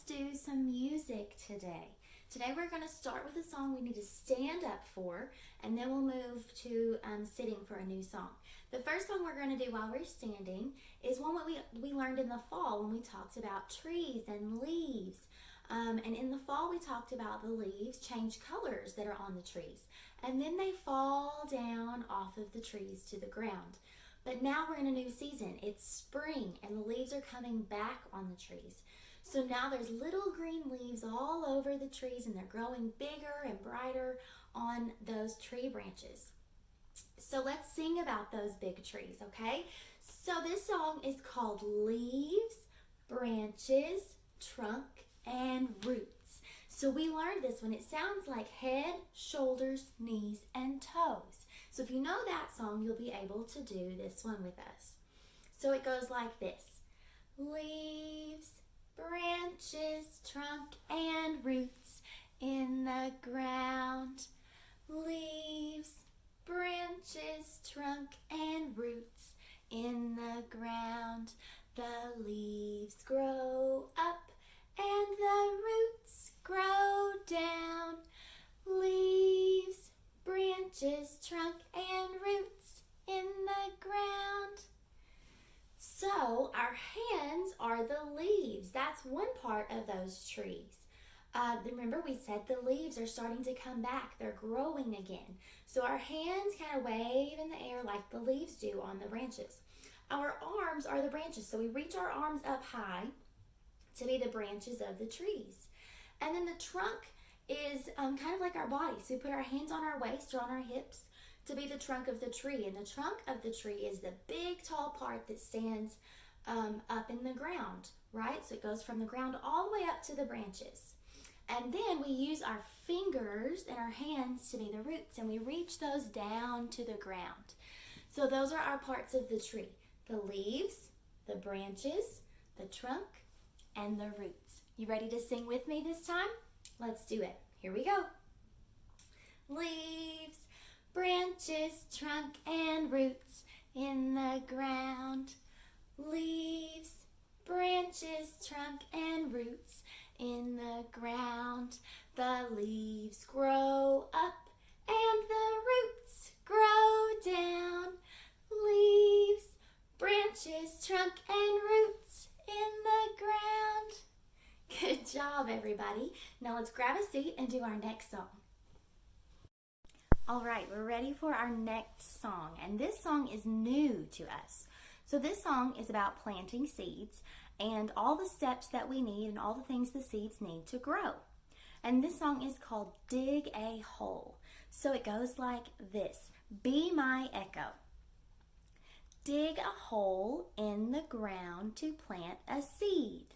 do some music today. Today we're going to start with a song we need to stand up for, and then we'll move to sitting for a new song. The first song we're going to do while we're standing is one that we learned in the fall when we talked about trees and leaves. And in the fall we talked about the leaves change colors that are on the trees, and then they fall down off of the trees to the ground. But now we're in a new season. It's spring and the leaves are coming back on the trees. So now there's little green leaves all over the trees, and they're growing bigger and brighter on those tree branches. So let's sing about those big trees, okay? So this song is called Leaves, Branches, Trunk, and Roots. So we learned this one. It sounds like head, shoulders, knees, and toes. So if you know that song, you'll be able to do this one with us. So it goes like this. Leaves, branches, trunk, and roots in the ground. Leaves, branches, trunk, and roots in the ground. The leaves grow up and the roots grow down. Leaves, branches, trunk, and roots in the ground. So our hands are the leaves. That's one part of those trees. Remember we said the leaves are starting to come back. They're growing again. So our hands kind of wave in the air like the leaves do on the branches. Our arms are the branches. So we reach our arms up high to be the branches of the trees. And then the trunk is kind of like our body. So we put our hands on our waist or on our hips to be the trunk of the tree. And the trunk of the tree is the big tall part that stands up in the ground, right? So it goes from the ground all the way up to the branches. And then we use our fingers and our hands to be the roots, and we reach those down to the ground. So those are our parts of the tree: the leaves, the branches, the trunk, and the roots. You ready to sing with me this time? Let's do it. Here we go. Leaves, branches, trunk, and roots in the ground. Leaves, branches, trunk, and roots in the ground. The leaves grow up and the roots grow down. Leaves, branches, trunk, and roots in the ground. Good job, everybody. Now let's grab a seat and do our next song. All right, we're ready for our next song, and this song is new to us. So this song is about planting seeds and all the steps that we need and all the things the seeds need to grow. And this song is called Dig a Hole. So it goes like this. Be my echo. Dig a hole in the ground to plant a seed.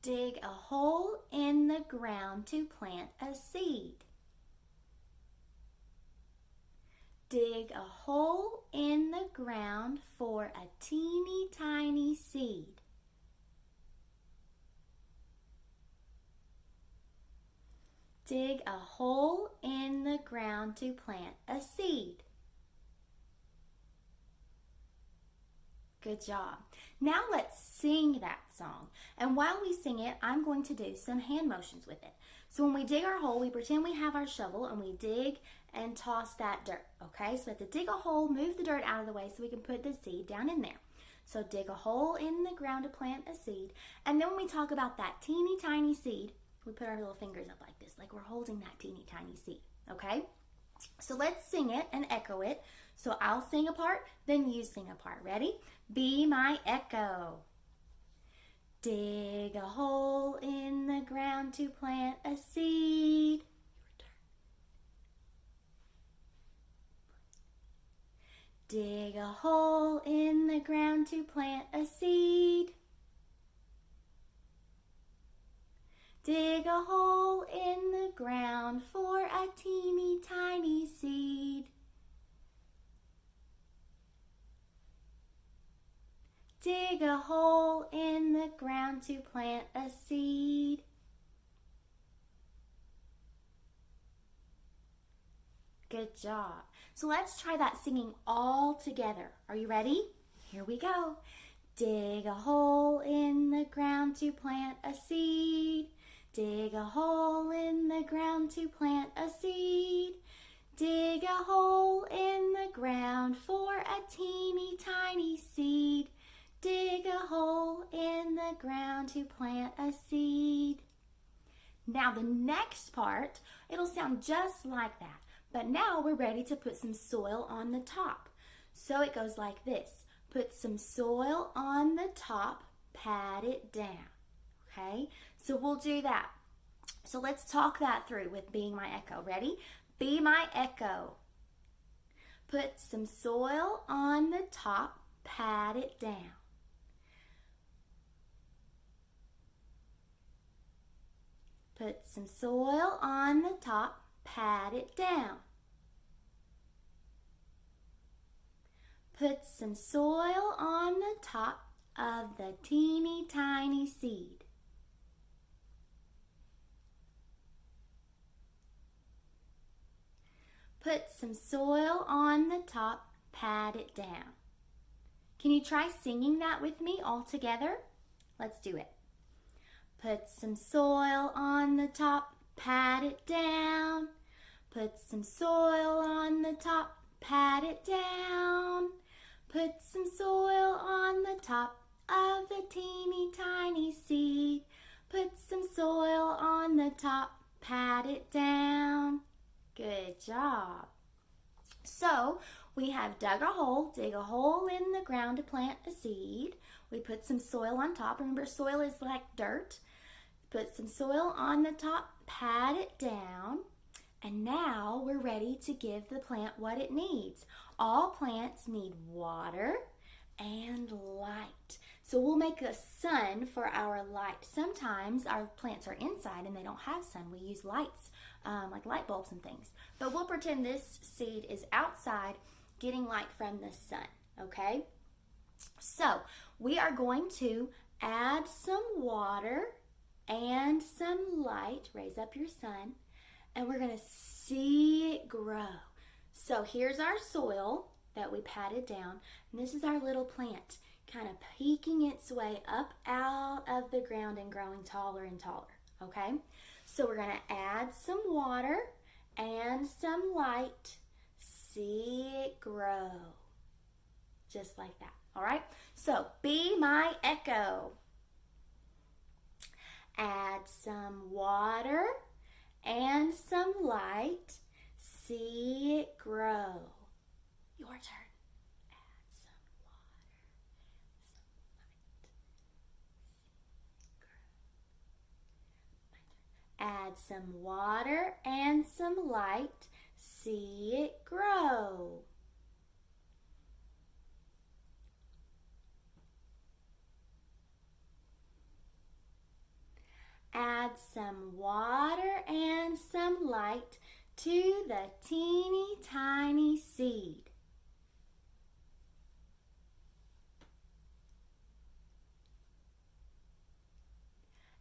Dig a hole in the ground to plant a seed. Dig a hole in the ground for a teeny tiny seed. Dig a hole in the ground to plant a seed. Good job. Now let's sing that song. And while we sing it, I'm going to do some hand motions with it. So when we dig our hole, we pretend we have our shovel and we dig and toss that dirt, okay? So we have to dig a hole, move the dirt out of the way so we can put the seed down in there. So dig a hole in the ground to plant a seed. And then when we talk about that teeny tiny seed, we put our little fingers up like this, like we're holding that teeny tiny seed, okay? So let's sing it and echo it. So I'll sing a part, then you sing a part. Ready? Be my echo. Dig a hole in the ground to plant a seed. Dig a hole in the ground to plant a seed. Dig a hole in the ground for a teeny tiny seed. Dig a hole in the ground to plant a seed. Good job. So let's try that singing all together. Are you ready? Here we go. Dig a hole in the ground to plant a seed. Dig a hole in the ground to plant a seed. Dig a hole in the ground for a teeny tiny seed. Dig a hole in the ground to plant a seed. Now the next part, it'll sound just like that, but now we're ready to put some soil on the top. So it goes like this. Put some soil on the top, pat it down. Okay, so we'll do that. So let's talk that through with Being My Echo. Ready? Be my echo. Put some soil on the top, pat it down. Put some soil on the top, pat it down. Put some soil on the top of the teeny tiny seed. Put some soil on the top, pat it down. Can you try singing that with me all together? Let's do it. Put some soil on the top, pat it down. Put some soil on the top, pat it down. Put some soil on the top of the teeny tiny seed. Put some soil on the top, pat it down. Good job. So we have dug a hole, dig a hole in the ground to plant a seed. We put some soil on top. Remember, soil is like dirt. Put some soil on the top, pat it down. And now we're ready to give the plant what it needs. All plants need water and light. So we'll make a sun for our light. Sometimes our plants are inside and they don't have sun. We use lights, like light bulbs and things. But we'll pretend this seed is outside getting light from the sun, okay? So we are going to add some water and some light. Raise up your sun. And we're going to see it grow. So here's our soil that we patted down. And this is our little plant kind of peeking its way up out of the ground and growing taller and taller. Okay? So we're going to add some water and some light. See it grow. Just like that. All right? So be my echo. Add some water and some light. See it grow. Your turn. Add some water, some light. Add some water and some light. See it grow. Add some water and some light to the teeny tiny seed.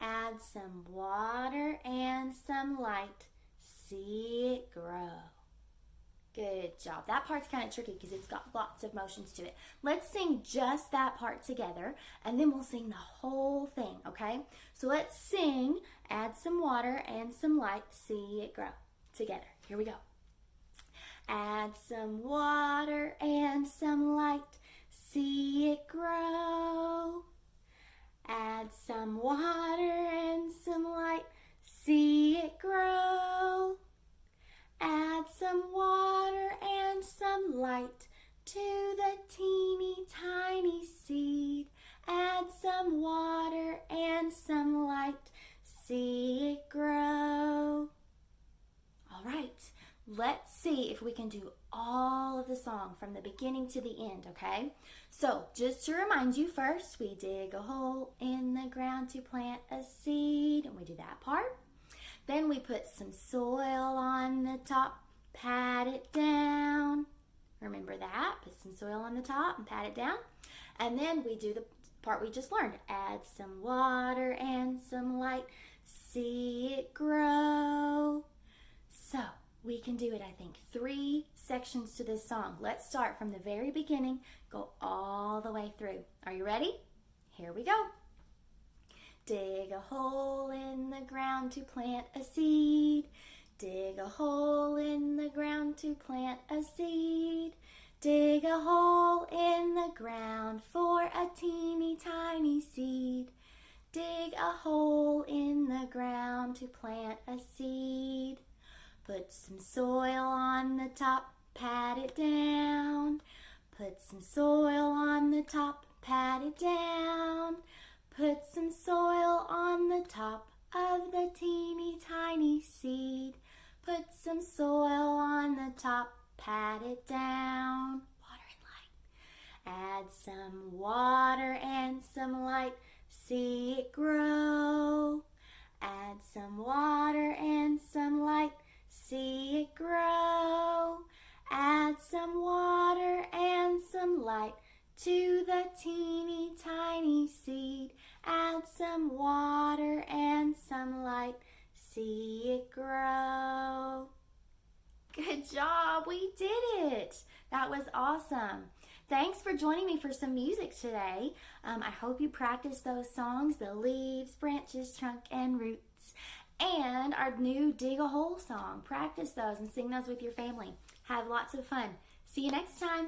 Add some water and some light. See it grow. Good job. That part's kind of tricky because it's got lots of motions to it. Let's sing just that part together and then we'll sing the whole thing, okay? So let's sing, add some water and some light, see it grow. Together. Here we go. Add some water and some light, see it grow. Add some water and some light, see it grow. Add some water and some light to the teeny tiny seed. Add some water and some light, see it grow. All right, let's see if we can do all of the song from the beginning to the end, okay? So just to remind you, first we dig a hole in the ground to plant a seed, and we do that part. Then we put some soil on the top, pat it down. Remember that, put some soil on the top and pat it down. And then we do the part we just learned. Add some water and some light, see it grow. So We can do it, I think. 3 sections to this song. Let's start from the very beginning, go all the way through. Are you ready? Here we go. Dig a hole in the ground to plant a seed. Dig a hole in the ground to plant a seed. Dig a hole in the ground for a teeny tiny seed. Dig a hole in the ground to plant a seed. Put some soil on the top, pat it down. Put some soil on the top, pat it down. Put some soil on the top of the teeny tiny seed. Put some soil on the top, pat it down. Water and light. Add some water and some light, see it grow. Add some water and some light, see it grow. Add some water and some light to the teeny tiny seed. Add some water and some light, see it grow. Good job, we did it. That was awesome. Thanks for joining me for some music today. I hope you practice those songs, the leaves, branches, trunk, and roots, and our new Dig a Hole song. Practice those and sing those with your family. Have lots of fun. See you next time.